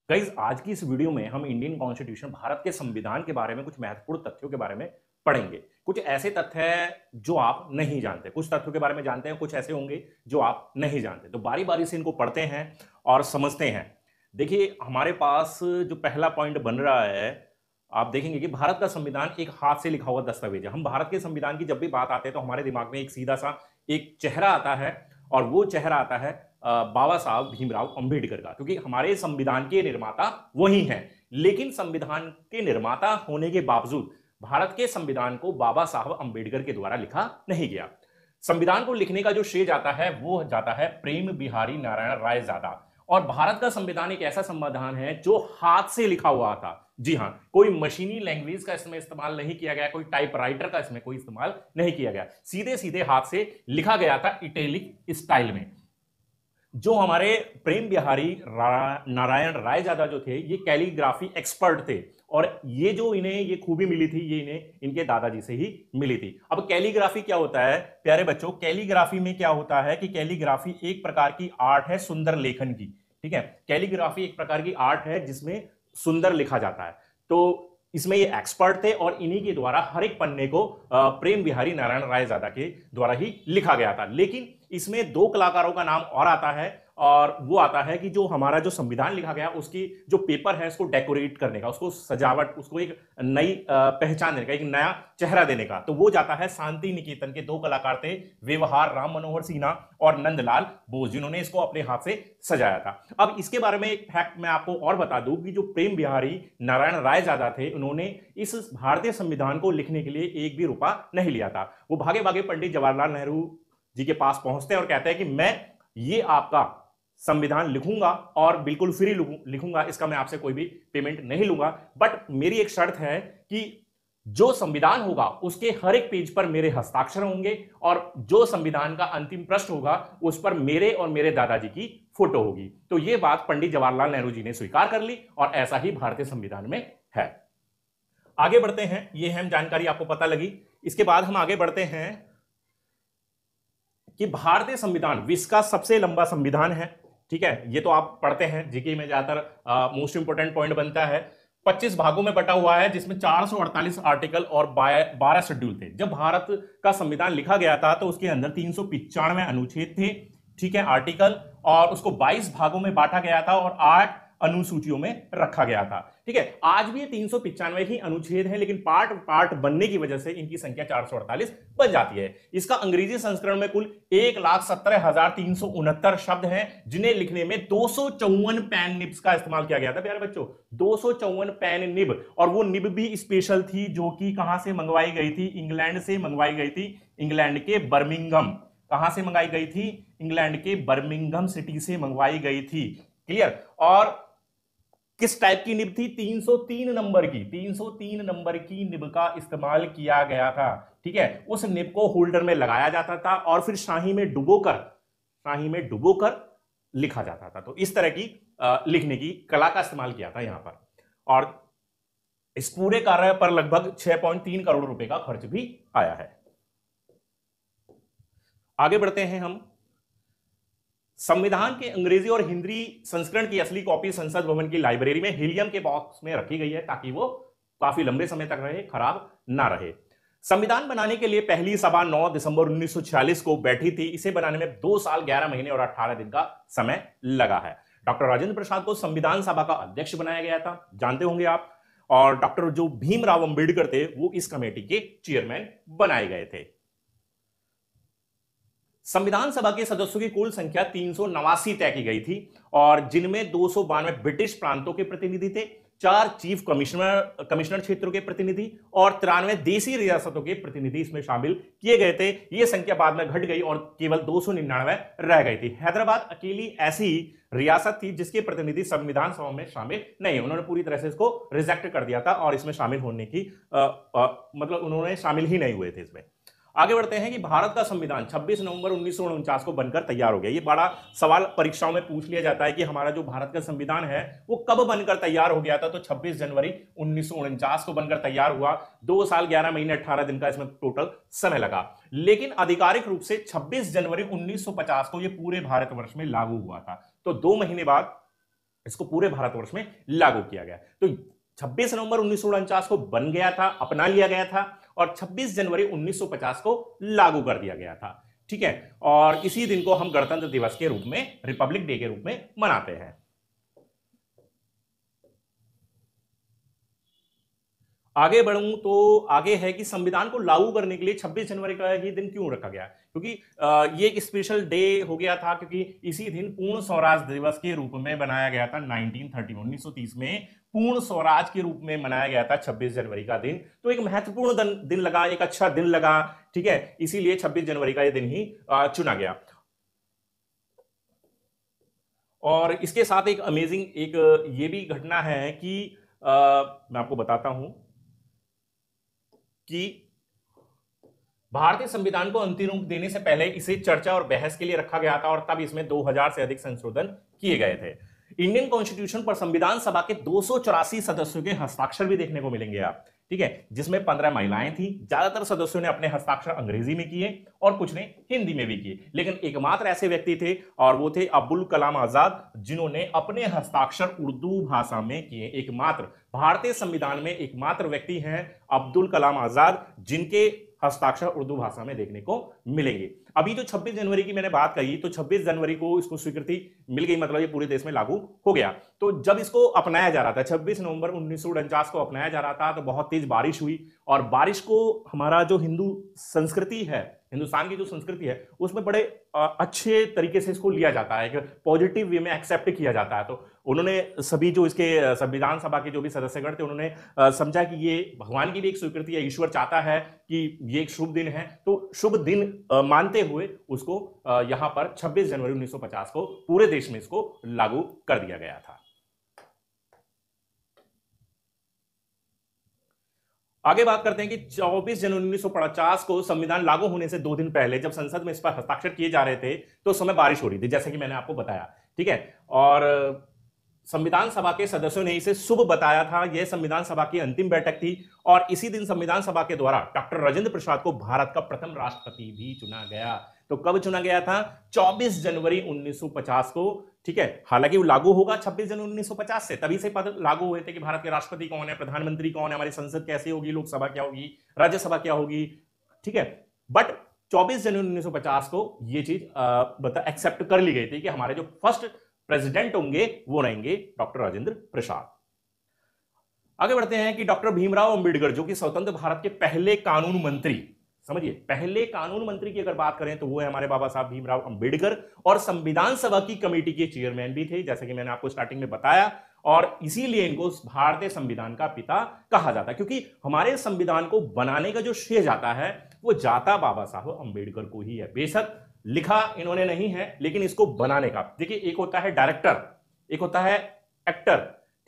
Guys, आज की इस वीडियो में हम इंडियन कॉन्स्टिट्यूशन भारत के संविधान के बारे में कुछ महत्वपूर्ण तथ्यों के बारे में पढ़ेंगे। कुछ ऐसे तथ्य हैं जो आप नहीं जानते, कुछ तथ्यों के बारे में जानते हैं, कुछ ऐसे होंगे जो आप नहीं जानते। तो बारी बारी से इनको पढ़ते हैं और समझते हैं। देखिए, हमारे पास जो पहला पॉइंट बन रहा है, आप देखेंगे कि भारत का संविधान एक हाथ से लिखा हुआ दस्तावेज है। हम भारत के संविधान की जब भी बात आते हैं तो हमारे दिमाग में एक सीधा सा एक चेहरा आता है, और वो चेहरा आता है बाबा साहब भीमराव अंबेडकर का, क्योंकि हमारे संविधान के निर्माता वही हैं। लेकिन संविधान के निर्माता होने के बावजूद भारत के संविधान को बाबा साहब अंबेडकर के द्वारा लिखा नहीं गया। संविधान को लिखने का जो श्रेय जाता है वो जाता है प्रेम बिहारी नारायण राय ज्यादा। और भारत का संविधान एक ऐसा संविधान है जो हाथ से लिखा हुआ था। जी हां, कोई मशीनी लैंग्वेज का इसमें इस्तेमाल नहीं किया गया, कोई टाइपराइटर का इसमें कोई इस्तेमाल नहीं किया गया, सीधे सीधे हाथ से लिखा गया था इटैलिक स्टाइल में। जो हमारे प्रेम बिहारी नारायण रायजादा जो थे, ये कैलीग्राफी एक्सपर्ट थे, और ये जो इन्हें ये खूबी मिली थी, ये इन्हें इनके दादाजी से ही मिली थी। अब कैलीग्राफी क्या होता है प्यारे बच्चों? कैलीग्राफी में क्या होता है कि कैलीग्राफी एक प्रकार की आर्ट है सुंदर लेखन की। ठीक है, कैलीग्राफी एक प्रकार की आर्ट है जिसमें सुंदर लिखा जाता है। तो इसमें ये एक्सपर्ट थे और इन्हीं के द्वारा हर एक पन्ने को प्रेम बिहारी नारायण रायजादा के द्वारा ही लिखा गया था। लेकिन इसमें दो कलाकारों का नाम और आता है, और वो आता है कि जो हमारा जो संविधान लिखा गया उसकी जो पेपर है उसको डेकोरेट करने का, उसको सजावट, उसको एक नई पहचान देने का, एक नया चेहरा देने का। तो वो जाता है शांति निकेतन के दो कलाकार थे, व्यवहार राम मनोहर सिन्हा और नंदलाल बोस, जिन्होंने इसको अपने हाथ से सजाया था। अब इसके बारे में एक फैक्ट मैं आपको और बता दूं कि जो प्रेम बिहारी नारायण रायजादा थे, उन्होंने इस भारतीय संविधान को लिखने के लिए एक भी रुपया नहीं लिया था। वो भागे भागे पंडित जवाहरलाल नेहरू जी के पास पहुंचते हैं और कहते हैं कि मैं ये आपका संविधान लिखूंगा और बिल्कुल फ्री लिखूंगा, इसका मैं आपसे कोई भी पेमेंट नहीं लूंगा, बट मेरी एक शर्त है कि जो संविधान होगा उसके हर एक पेज पर मेरे हस्ताक्षर होंगे, और जो संविधान का अंतिम पृष्ठ होगा उस पर मेरे और मेरे दादाजी की फोटो होगी। तो यह बात पंडित जवाहरलाल नेहरू जी ने स्वीकार कर ली, और ऐसा ही भारतीय संविधान में है। आगे बढ़ते हैं, यह अहम जानकारी आपको पता लगी। इसके बाद हम आगे बढ़ते हैं कि भारतीय संविधान विश्व का सबसे लंबा संविधान है। ठीक है, ये तो आप पढ़ते हैं, जीके में ज्यादातर मोस्ट इंपोर्टेंट पॉइंट बनता है। 25 भागों में बटा हुआ है, जिसमें 448 आर्टिकल और 12 शेड्यूल थे। जब भारत का संविधान लिखा गया था तो उसके अंदर 395 अनुच्छेद थे, ठीक है, आर्टिकल, और उसको 22 भागों में बांटा गया था और 8 अनुसूचियों में रखा गया था। ठीक है, आज भी ये 395 ही अनुच्छेद हैं, लेकिन पार्ट पार्ट बनने की वजह से इनकी संख्या 448 बन जाती है। इसका अंग्रेजी संस्करण में कुल 1,17,369 शब्द हैं, जिन्हें लिखने में 254 पैन निब्स का इस्तेमाल किया गया था। प्यारे बच्चों, 254 पैन निब, और वो निब भी स्पेशल थी, जो कि कहां से मंगवाई गई थी? इंग्लैंड से मंगवाई गई थी, इंग्लैंड के बर्मिंघम। कहां से मंगाई गई थी? इंग्लैंड के बर्मिंघम सिटी से मंगवाई गई थी। क्लियर? और किस टाइप की निब थी? 303 नंबर की, 303 नंबर की निब का इस्तेमाल किया गया था। ठीक है, उस निब को होल्डर में लगाया जाता था और फिर शाही में डुबोकर लिखा जाता था। तो इस तरह की लिखने की कला का इस्तेमाल किया था यहां पर, और इस पूरे कार्य पर लगभग 6.3 करोड़ रुपए का खर्च भी आया है। आगे बढ़ते हैं हम। संविधान के अंग्रेजी और हिंदी संस्करण की असली कॉपी संसद भवन की लाइब्रेरी में हीलियम के बॉक्स में रखी गई है, ताकि वो काफी लंबे समय तक रहे, खराब ना रहे। संविधान बनाने के लिए पहली सभा 9 दिसंबर 1946 को बैठी थी। इसे बनाने में 2 साल 11 महीने और 18 दिन का समय लगा है। डॉक्टर राजेंद्र प्रसाद को संविधान सभा का अध्यक्ष बनाया गया था, जानते होंगे आप, और डॉक्टर जो भीमराव अंबेडकर थे वो इस कमेटी के चेयरमैन बनाए गए थे। संविधान सभा के सदस्यों की कुल संख्या 389 तय की गई थी, और जिनमें 292 ब्रिटिश प्रांतों के प्रतिनिधि थे, 4 चीफ कमिश्नर क्षेत्रों के प्रतिनिधि और 93 देसी रियासतों के प्रतिनिधि इसमें शामिल किए गए थे। यह संख्या बाद में घट गई और केवल 299 रह गई थी। हैदराबाद अकेली ऐसी रियासत थी जिसके प्रतिनिधि संविधान सभा में शामिल नहीं, उन्होंने पूरी तरह से इसको रिजेक्ट कर दिया था, और इसमें शामिल होने की मतलब उन्होंने शामिल ही नहीं हुए थे इसमें। आगे बढ़ते हैं कि भारत का संविधान 26 नवंबर 1949 को बनकर तैयार हो गया। ये बड़ा सवाल परीक्षाओं में पूछ लिया जाता है कि हमारा जो भारत का संविधान है वो कब बनकर तैयार हो गया था। तो 26 जनवरी 1949 को बनकर तैयार हुआ। 2 साल 11 महीने 18 दिन का इसमें टोटल समय लगा, लेकिन आधिकारिक रूप से 26 जनवरी 1950 को ये पूरे भारतवर्ष में लागू हुआ था। तो 2 महीने बाद इसको पूरे भारतवर्ष में लागू किया गया। तो 26 नवंबर 1949 को बन गया था, अपना लिया गया था, और 26 जनवरी 1950 को लागू कर दिया गया था। ठीक है, और इसी दिन को हम गणतंत्र दिवस के रूप में, रिपब्लिक डे के रूप में मनाते हैं। आगे बढ़ूं तो आगे है कि संविधान को लागू करने के लिए 26 जनवरी का ही दिन क्यों रखा गया, क्योंकि ये एक स्पेशल डे हो गया था, क्योंकि इसी दिन पूर्ण स्वराज दिवस के रूप में बनाया गया था 1930 में पूर्ण स्वराज के रूप में मनाया गया था 26 जनवरी का दिन। तो एक महत्वपूर्ण दिन लगा, एक अच्छा दिन लगा, ठीक है, इसीलिए 26 जनवरी का ये दिन ही चुना गया। और इसके साथ एक अमेजिंग एक ये भी घटना है कि मैं आपको बताता हूं कि भारतीय संविधान को अंतिम रूप देने से पहले इसे चर्चा और बहस के लिए रखा गया था, और तब इसमें 2000 से अधिक संशोधन किए गए थे। इंडियन कॉन्स्टिट्यूशन पर संविधान सभा के 284 सदस्यों के हस्ताक्षर भी देखने को मिलेंगे आप, ठीक है, जिसमें 15 महिलाएं थी। ज्यादातर सदस्यों ने अपने हस्ताक्षर अंग्रेजी में किए और कुछ ने हिंदी में भी किए, लेकिन एकमात्र ऐसे व्यक्ति थे और वो थे अब्दुल कलाम आजाद, जिन्होंने अपने हस्ताक्षर उर्दू भाषा में किए। एकमात्र भारतीय संविधान में एकमात्र व्यक्ति हैं अब्दुल कलाम आजाद, जिनके हस्ताक्षर उर्दू भाषा में देखने को मिलेंगे। अभी जो 26 जनवरी की मैंने बात कही, तो 26 जनवरी को इसको स्वीकृति मिल गई, मतलब ये पूरे देश में लागू हो गया। तो जब इसको अपनाया जा रहा था, 26 नवंबर 1949 को अपनाया जा रहा था, तो बहुत तेज बारिश हुई, और बारिश को हमारा जो हिंदू संस्कृति है, हिंदुस्तान की जो संस्कृति है, उसमें बड़े अच्छे तरीके से इसको लिया जाता है, पॉजिटिव वे में एक्सेप्ट किया जाता है। तो उन्होंने सभी जो इसके संविधान सभा के जो भी सदस्यगण थे, उन्होंने समझा कि ये भगवान की भी एक स्वीकृति है, ईश्वर चाहता है कि ये एक शुभ दिन है, तो शुभ दिन मानते हुए उसको यहां पर 26 जनवरी 1950 को पूरे देश में इसको लागू कर दिया गया था। आगे बात करते हैं कि 24 जनवरी 1950 को संविधान लागू होने से 2 दिन पहले, जब संसद में इस पर हस्ताक्षर किए जा रहे थे, तो उस समय बारिश हो रही थी, जैसे कि मैंने आपको बताया, ठीक है। और संविधान सभा के सदस्यों ने इसे शुभ बताया था। यह संविधान सभा की अंतिम बैठक थी, और इसी दिन संविधान सभा के द्वारा डॉक्टर राजेंद्र प्रसाद को भारत का प्रथम राष्ट्रपति भी चुना गया। तो कब चुना गया था? 24 जनवरी 1950 को, ठीक है। हालांकि वो लागू होगा 26 जनवरी 1950 से, तभी से पद लागू हुए थे कि भारत के राष्ट्रपति कौन है, प्रधानमंत्री कौन है, हमारी संसद कैसे होगी, लोकसभा क्या होगी, राज्यसभा क्या होगी, ठीक है। बट 24 जनवरी 1950 को ये चीज एक्सेप्ट कर ली गई थी कि हमारे जो फर्स्ट प्रेसिडेंट होंगे वो रहेंगे डॉक्टर राजेंद्र प्रसाद। आगे बढ़ते हैं कि डॉक्टर भीमराव अंबेडकर, जो कि स्वतंत्र भारत के पहले कानून मंत्री, समझिए पहले कानून मंत्री की अगर बात करें तो वो है हमारे बाबा साहब भीमराव अंबेडकर, और संविधान सभा की कमेटी के चेयरमैन भी थे, जैसे कि मैंने आपको स्टार्टिंग में बताया। और इसीलिए इनको भारतीय संविधान का पिता कहा जाता है, क्योंकि हमारे संविधान को बनाने का जो श्रेय जाता है वो जाता बाबा साहब अंबेडकर को ही है। बेशक लिखा इन्होंने नहीं है, लेकिन इसको बनाने का, देखिए एक होता है डायरेक्टर, एक होता है एक्टर,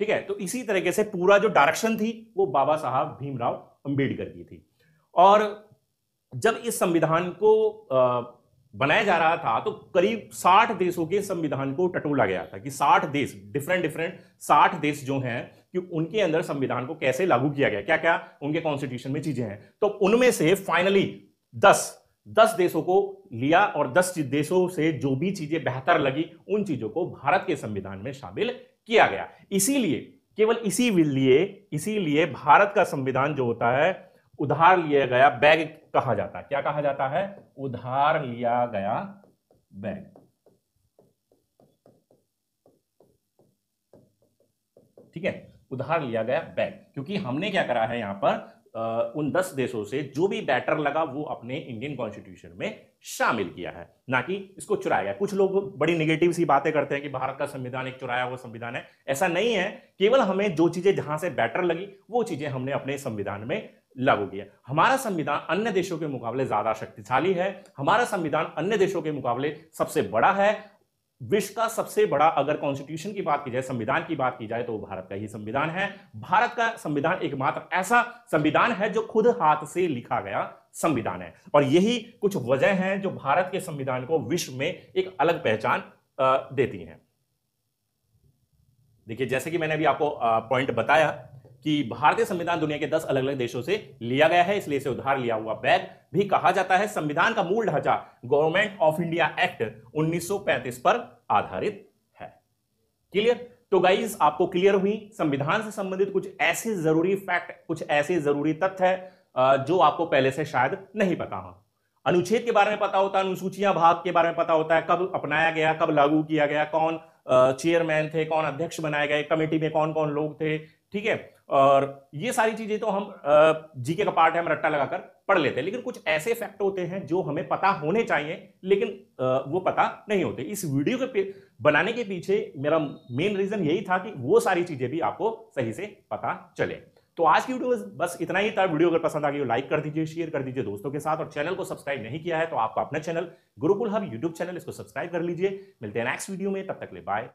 ठीक है। तो इसी तरीके से पूरा जो डायरेक्शन थी वो बाबा साहब भीमराव अंबेडकर की थी। और जब इस संविधान को बनाया जा रहा था तो करीब 60 देशों के संविधान को टटोला गया था कि 60 देश, डिफरेंट 60 देश जो हैं कि उनके अंदर संविधान को कैसे लागू किया गया, क्या क्या उनके कॉन्स्टिट्यूशन में चीजें हैं। तो उनमें से फाइनली 10 देशों को लिया, और 10 देशों से जो भी चीजें बेहतर लगी उन चीजों को भारत के संविधान में शामिल किया गया। इसीलिए, केवल इसीलिए भारत का संविधान जो होता है उधार लिया गया बैग कहा जाता है। क्या कहा जाता है? उधार लिया गया बैग, ठीक है, उधार लिया गया बैग। क्योंकि हमने क्या करा है यहां पर उन 10 देशों से जो भी बेटर लगा वो अपने इंडियन कॉन्स्टिट्यूशन में शामिल किया है, ना कि इसको चुराया गया। कुछ लोग बड़ी नेगेटिव सी बातें करते हैं कि भारत का संविधान एक चुराया हुआ संविधान है। ऐसा नहीं है, केवल हमें जो चीजें जहां से बेटर लगी वो चीजें हमने अपने संविधान में लागू किया। हमारा संविधान अन्य देशों के मुकाबले ज्यादा शक्तिशाली है, हमारा संविधान अन्य देशों के मुकाबले सबसे बड़ा है। विश्व का सबसे बड़ा अगर कॉन्स्टिट्यूशन की बात की जाए, संविधान की बात की जाए, तो भारत का ही संविधान है। भारत का संविधान एकमात्र ऐसा संविधान है जो खुद हाथ से लिखा गया संविधान है, और यही कुछ वजह हैं जो भारत के संविधान को विश्व में एक अलग पहचान देती हैं। देखिए, जैसे कि मैंने अभी आपको पॉइंट बताया कि भारतीय संविधान दुनिया के 10 अलग अलग देशों से लिया गया है, इसलिए इसे उधार लिया हुआ बैग भी कहा जाता है। संविधान का मूल ढांचा गवर्नमेंट ऑफ इंडिया एक्ट 1935 पर आधारित है। क्लियर? तो गाइस आपको क्लियर हुई संविधान से संबंधित कुछ ऐसे जरूरी फैक्ट, कुछ ऐसे जरूरी तथ्य जो आपको पहले से शायद नहीं पता हो। अनुच्छेद के बारे में पता होता है, अनुसूचियां भाग के बारे में पता होता है, कब अपनाया गया, कब लागू किया गया, कौन चेयरमैन थे, कौन अध्यक्ष बनाए गए, कमेटी में कौन कौन लोग थे, ठीक है। और ये सारी चीजें तो हम जीके का पार्ट है, हम रट्टा लगाकर पढ़ लेते हैं, लेकिन कुछ ऐसे फैक्ट होते हैं जो हमें पता होने चाहिए लेकिन वो पता नहीं होते। इस वीडियो के बनाने के पीछे मेरा मेन रीजन यही था कि वो सारी चीजें भी आपको सही से पता चले। तो आज की वीडियो में बस इतना ही था। वीडियो अगर पसंद आ गई तो लाइक कर दीजिए, शेयर कर दीजिए दोस्तों के साथ, और चैनल को सब्सक्राइब नहीं किया है तो आपका अपना channel Gurukul hub YouTube channel, इसको सब्सक्राइब कर लीजिए। मिलते हैं नेक्स्ट वीडियो में, तब तक ले बाय।